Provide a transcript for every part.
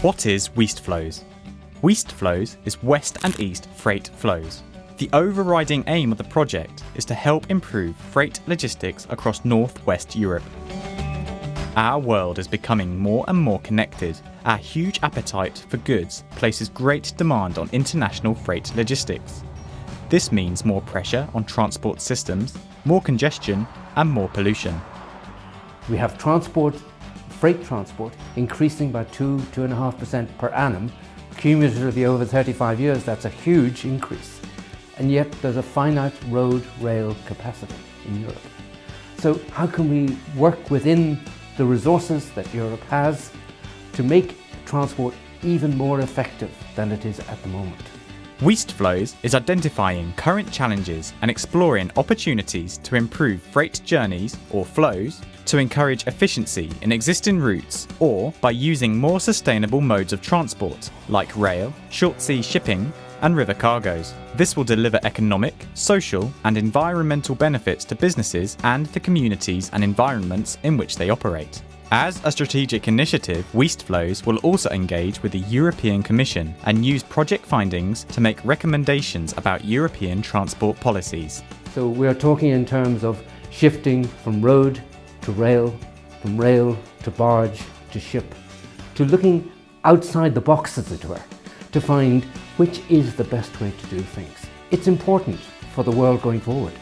What is Weastflows? Weastflows is west and east freight flows. The overriding aim of the project is to help improve freight logistics across northwest Europe. Our world is becoming more and more connected. Our huge appetite for goods places great demand on international freight logistics. This means more pressure on transport systems, more congestion, and more pollution. We have freight transport increasing by 2–2.5% per annum. Cumulatively over 35 years, that's a huge increase. And yet there's a finite road rail capacity in Europe. So how can we work within the resources that Europe has to make transport even more effective than it is at the moment? Weastflows is identifying current challenges and exploring opportunities to improve freight journeys or flows, to encourage efficiency in existing routes, or by using more sustainable modes of transport like rail, short sea shipping, and river cargoes. This will deliver economic, social, and environmental benefits to businesses and the communities and environments in which they operate. As a strategic initiative, Weastflows will also engage with the European Commission and use project findings to make recommendations about European transport policies. So we are talking in terms of shifting from road to rail, from rail to barge to ship, to looking outside the box, as it were, to find which is the best way to do things. It's important for the world going forward.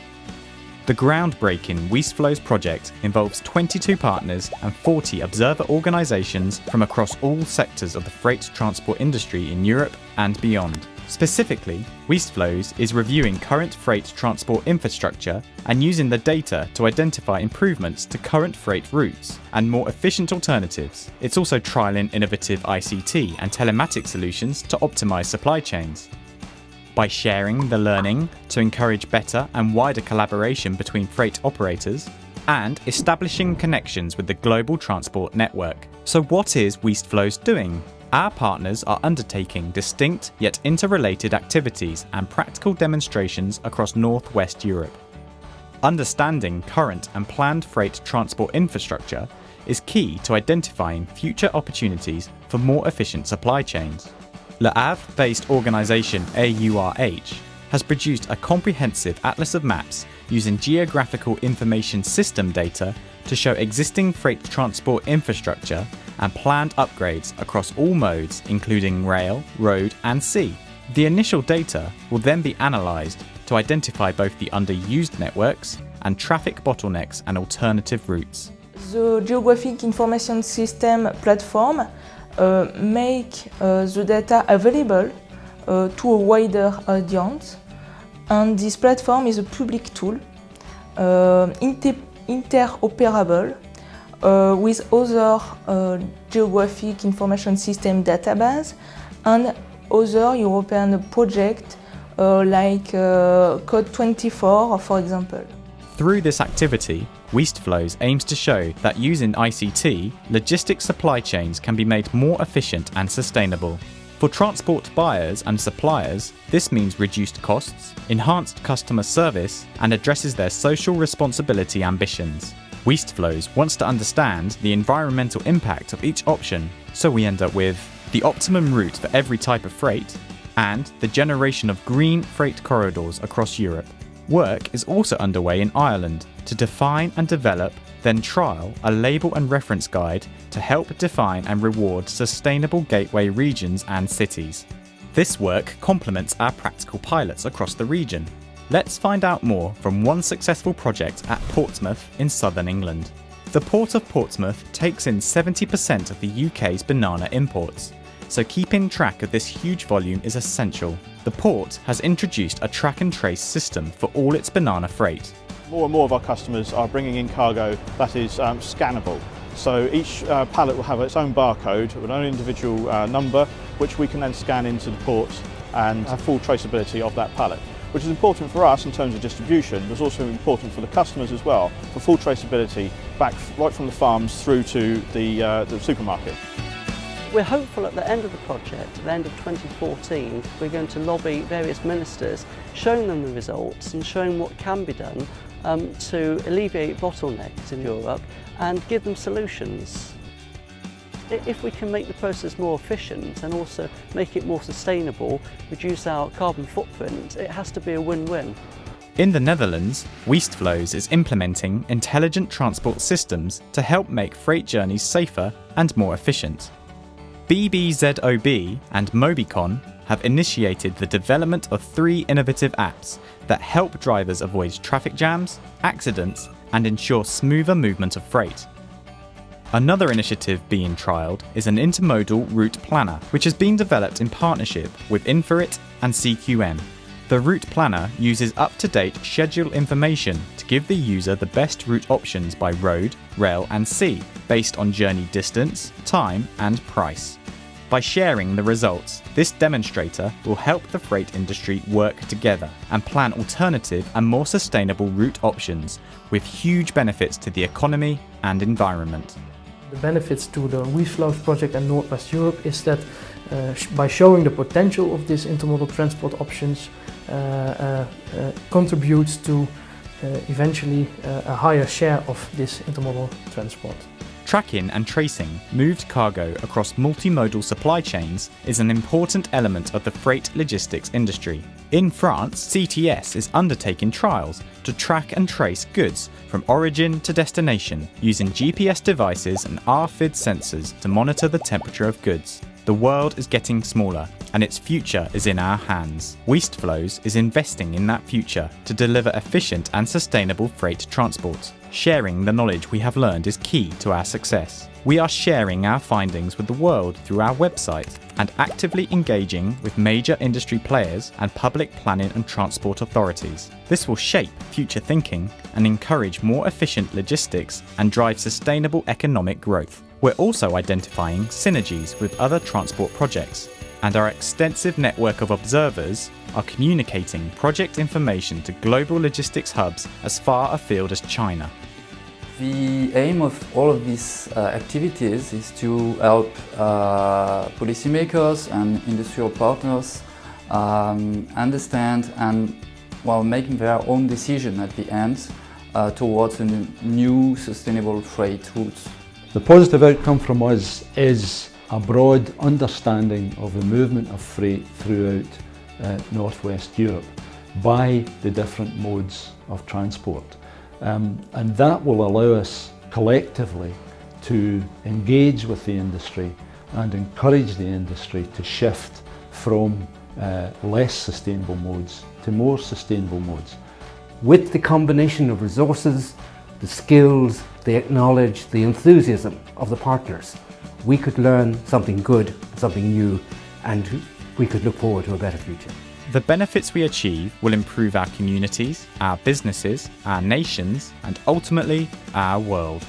The groundbreaking Weastflows project involves 22 partners and 40 observer organisations from across all sectors of the freight transport industry in Europe and beyond. Specifically, Weastflows is reviewing current freight transport infrastructure and using the data to identify improvements to current freight routes and more efficient alternatives. It's also trialling innovative ICT and telematic solutions to optimise supply chains. By sharing the learning to encourage better and wider collaboration between freight operators, and establishing connections with the global transport network. So what is Weastflows doing? Our partners are undertaking distinct yet interrelated activities and practical demonstrations across Northwest Europe. Understanding current and planned freight transport infrastructure is key to identifying future opportunities for more efficient supply chains. Le Havre-based organisation AURH has produced a comprehensive atlas of maps using geographical information system data to show existing freight transport infrastructure and planned upgrades across all modes, including rail, road and sea. The initial data will then be analysed to identify both the underused networks and traffic bottlenecks and alternative routes. The Geographic Information System platform make the data available to a wider audience, and this platform is a public tool, interoperable with other Geographic Information System database and other European projects like Code 24, for example. Through this activity, Weastflows aims to show that using ICT, logistics supply chains can be made more efficient and sustainable. For transport buyers and suppliers, this means reduced costs, enhanced customer service, and addresses their social responsibility ambitions. Weastflows wants to understand the environmental impact of each option, so we end up with the optimum route for every type of freight and the generation of green freight corridors across Europe. Work is also underway in Ireland to define and develop, then trial a label and reference guide to help define and reward sustainable gateway regions and cities. This work complements our practical pilots across the region. Let's find out more from one successful project at Portsmouth in southern England. The Port of Portsmouth takes in 70% of the UK's banana imports, so keeping track of this huge volume is essential. The port has introduced a track and trace system for all its banana freight. More and more of our customers are bringing in cargo that is scannable. So each pallet will have its own barcode with an own individual number, which we can then scan into the port and have full traceability of that pallet, which is important for us in terms of distribution, but it's also important for the customers as well, for full traceability back right from the farms through to the supermarket. We're hopeful at the end of the project, at the end of 2014, we're going to lobby various ministers, showing them the results and showing what can be done to alleviate bottlenecks in Europe and give them solutions. If we can make the process more efficient and also make it more sustainable, reduce our carbon footprint, it has to be a win-win. In the Netherlands, Weastflows is implementing intelligent transport systems to help make freight journeys safer and more efficient. BBZOB and Mobicon have initiated the development of 3 innovative apps that help drivers avoid traffic jams, accidents, and ensure smoother movement of freight. Another initiative being trialled is an intermodal route planner, which has been developed in partnership with Inforit and CQM. The route planner uses up-to-date schedule information to give the user the best route options by road, rail and sea, based on journey distance, time and price. By sharing the results, this demonstrator will help the freight industry work together and plan alternative and more sustainable route options with huge benefits to the economy and environment. The benefits to the Weastflows project and Northwest Europe is that by showing the potential of these intermodal transport options contributes to eventually a higher share of this intermodal transport. Tracking and tracing moved cargo across multimodal supply chains is an important element of the freight logistics industry. In France, CTS is undertaking trials to track and trace goods from origin to destination using GPS devices and RFID sensors to monitor the temperature of goods. The world is getting smaller and its future is in our hands. Weastflows is investing in that future to deliver efficient and sustainable freight transport. Sharing the knowledge we have learned is key to our success. We are sharing our findings with the world through our website and actively engaging with major industry players and public planning and transport authorities. This will shape future thinking and encourage more efficient logistics and drive sustainable economic growth. We're also identifying synergies with other transport projects, and our extensive network of observers are communicating project information to global logistics hubs as far afield as China. The aim of all of these activities is to help policymakers and industrial partners understand and making their own decision at the end towards a new sustainable freight routes. The positive outcome from us is a broad understanding of the movement of freight throughout Northwest Europe by the different modes of transport. And that will allow us collectively to engage with the industry and encourage the industry to shift from less sustainable modes to more sustainable modes. With the combination of resources, the skills, the knowledge, the enthusiasm of the partners, we could learn something good, something new, and we could look forward to a better future. The benefits we achieve will improve our communities, our businesses, our nations, and ultimately our world.